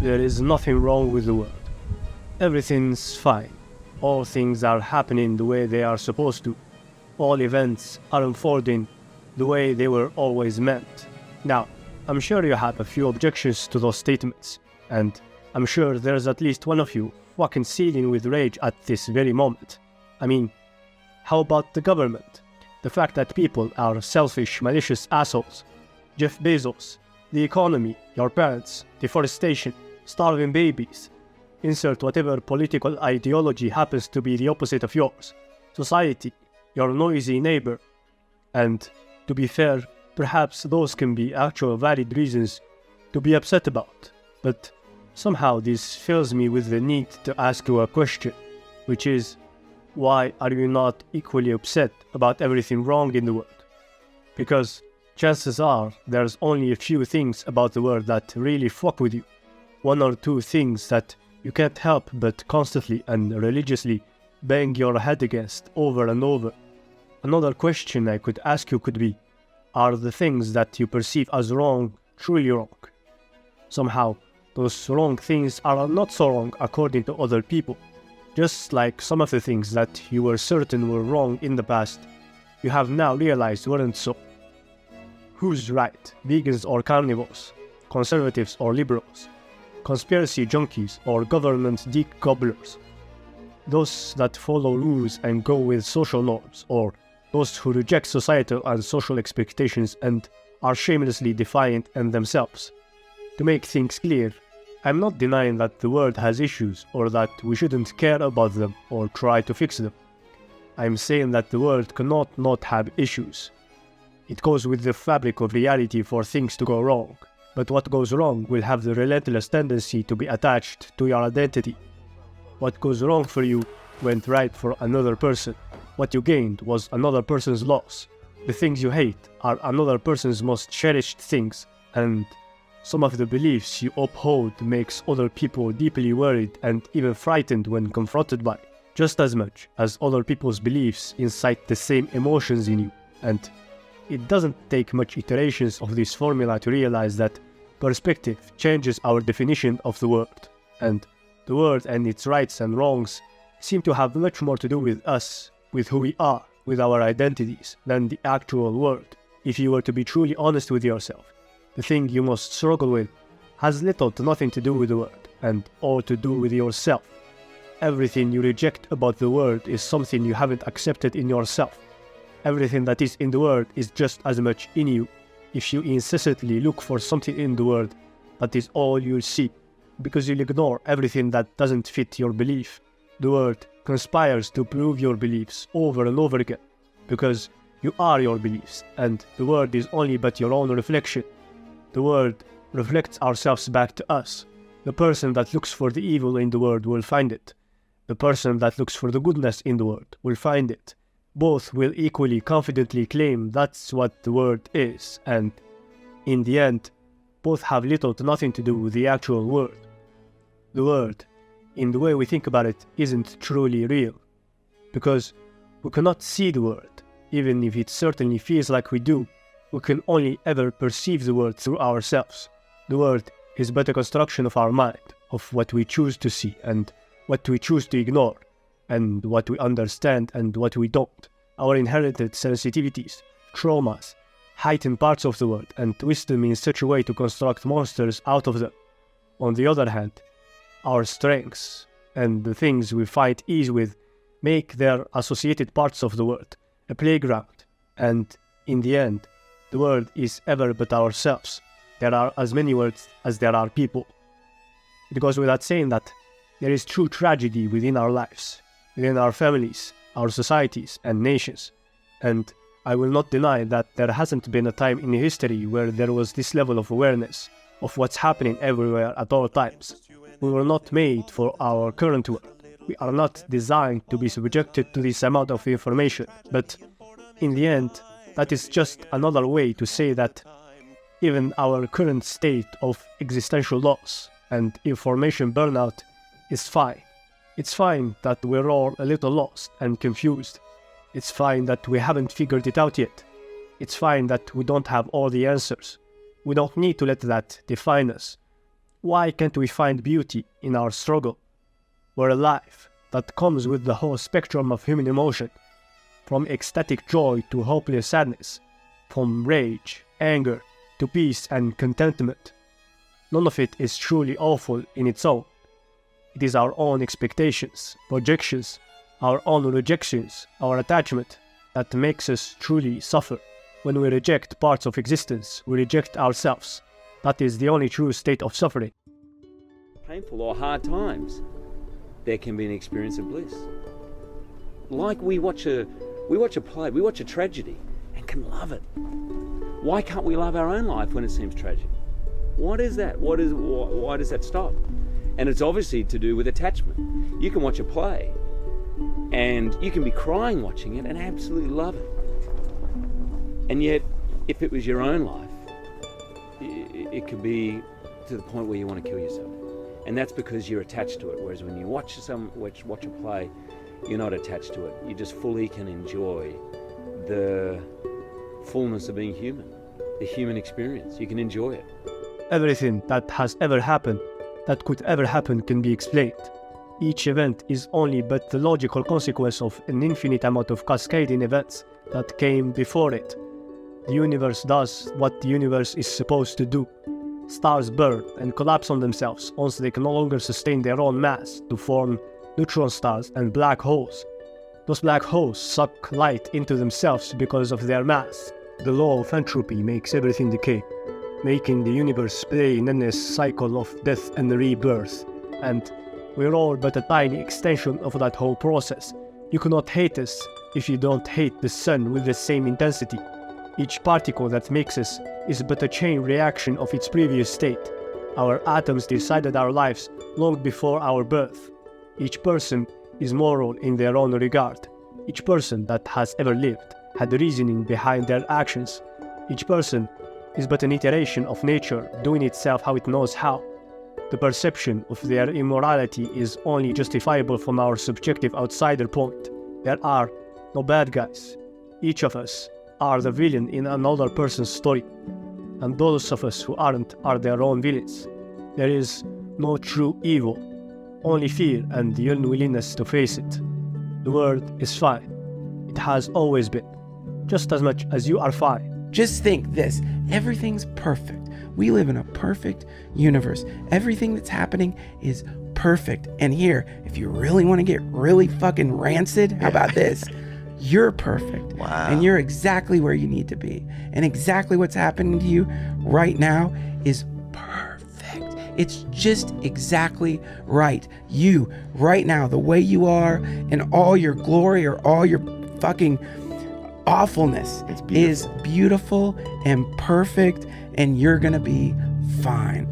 There is nothing wrong with the world. Everything's fine. All things are happening the way they are supposed to. All events are unfolding the way they were always meant. Now, I'm sure you have a few objections to those statements, and I'm sure there's at least one of you fucking seething with rage at this very moment. I mean, how about the government? The fact that people are selfish, malicious assholes. Jeff Bezos, the economy, your parents, deforestation, starving babies. Insert whatever political ideology happens to be the opposite of yours. Society, your noisy neighbor. And, to be fair, perhaps those can be actual valid reasons to be upset about. But somehow this fills me with the need to ask you a question, which is, why are you not equally upset about everything wrong in the world? Because chances are there's only a few things about the world that really fuck with you. One or two things that you can't help but constantly and religiously bang your head against over and over. Another question I could ask you could be, are the things that you perceive as wrong truly wrong? Somehow, those wrong things are not so wrong according to other people. Just like some of the things that you were certain were wrong in the past, you have now realized weren't so. Who's right, vegans or carnivores, conservatives or liberals, conspiracy junkies or government geek gobblers? Those that follow rules and go with social norms, or those who reject societal and social expectations and are shamelessly defiant in themselves? To make things clear, I'm not denying that the world has issues or that we shouldn't care about them or try to fix them. I'm saying that the world cannot not have issues. It goes with the fabric of reality for things to go wrong, but what goes wrong will have the relentless tendency to be attached to your identity. What goes wrong for you went right for another person. What you gained was another person's loss. The things you hate are another person's most cherished things, and some of the beliefs you uphold makes other people deeply worried and even frightened when confronted by, just as much as other people's beliefs incite the same emotions in you. And it doesn't take much iterations of this formula to realize that perspective changes our definition of the world, and the world and its rights and wrongs seem to have much more to do with us, with who we are, with our identities, than the actual world. If you were to be truly honest with yourself, the thing you most struggle with has little to nothing to do with the world, and all to do with yourself. Everything you reject about the world is something you haven't accepted in yourself. Everything that is in the world is just as much in you. If you incessantly look for something in the world, that is all you'll see, because you'll ignore everything that doesn't fit your belief. The world conspires to prove your beliefs over and over again, because you are your beliefs, and the world is only but your own reflection. The world reflects ourselves back to us. The person that looks for the evil in the world will find it. The person that looks for the goodness in the world will find it. Both will equally confidently claim that's what the world is, and in the end, both have little to nothing to do with the actual world. The world, in the way we think about it, isn't truly real, because we cannot see the world, even if it certainly feels like we do. We can only ever perceive the world through ourselves. The world is but a construction of our mind, of what we choose to see and what we choose to ignore, and what we understand and what we don't. Our inherited sensitivities, traumas, heightened parts of the world, and twist them in such a way to construct monsters out of them. On the other hand, our strengths and the things we find ease with make their associated parts of the world a playground, and in the end, the world is ever but ourselves. There are as many worlds as there are people. It goes without saying that there is true tragedy within our lives, within our families, our societies and nations, and I will not deny that there hasn't been a time in history where there was this level of awareness of what's happening everywhere at all times. We were not made for our current world. We are not designed to be subjected to this amount of information, but in the end, that is just another way to say that even our current state of existential loss and information burnout is fine. It's fine that we're all a little lost and confused. It's fine that we haven't figured it out yet. It's fine that we don't have all the answers. We don't need to let that define us. Why can't we find beauty in our struggle? We're alive, that comes with the whole spectrum of human emotion, from ecstatic joy to hopeless sadness, from rage, anger, to peace and contentment. None of it is truly awful in its own. It is our own expectations, projections, our own rejections, our attachment, that makes us truly suffer. When we reject parts of existence, we reject ourselves. That is the only true state of suffering. Painful or hard times, there can be an experience of bliss. Like we watch a play, we watch a tragedy and can love it. Why can't we love our own life when it seems tragic? What is that? Why does that stop? And it's obviously to do with attachment. You can watch a play and you can be crying watching it and absolutely love it. And yet, if it was your own life, it could be to the point where you want to kill yourself. And that's because you're attached to it. Whereas when you watch a play, you're not attached to it. You just fully can enjoy the fullness of being human, the human experience. You can enjoy it. Everything that has ever happened, that could ever happen, can be explained. Each event is only but the logical consequence of an infinite amount of cascading events that came before it. The universe does what the universe is supposed to do. Stars burn and collapse on themselves once they can no longer sustain their own mass to form neutron stars and black holes. Those black holes suck light into themselves because of their mass. The law of entropy makes everything decay, making the universe play in an endless cycle of death and rebirth. And we're all but a tiny extension of that whole process. You cannot hate us if you don't hate the sun with the same intensity. Each particle that makes us is but a chain reaction of its previous state. Our atoms decided our lives long before our birth. Each person is moral in their own regard. Each person that has ever lived had reasoning behind their actions. Each person is but an iteration of nature doing itself how it knows how. The perception of their immorality is only justifiable from our subjective outsider point. There are no bad guys. Each of us are the villain in another person's story, and those of us who aren't are their own villains. There is no true evil, only fear and the unwillingness to face it. The world is fine. It has always been, just as much as you are fine. Just think this, everything's perfect. We live in a perfect universe. Everything that's happening is perfect. And here, if you really want to get really fucking rancid, how about this? You're perfect. Wow. And you're exactly where you need to be. And exactly what's happening to you right now is perfect. It's just exactly right. You, right now, the way you are, and all your glory or all your fucking awfulness is beautiful and perfect, and you're gonna be fine.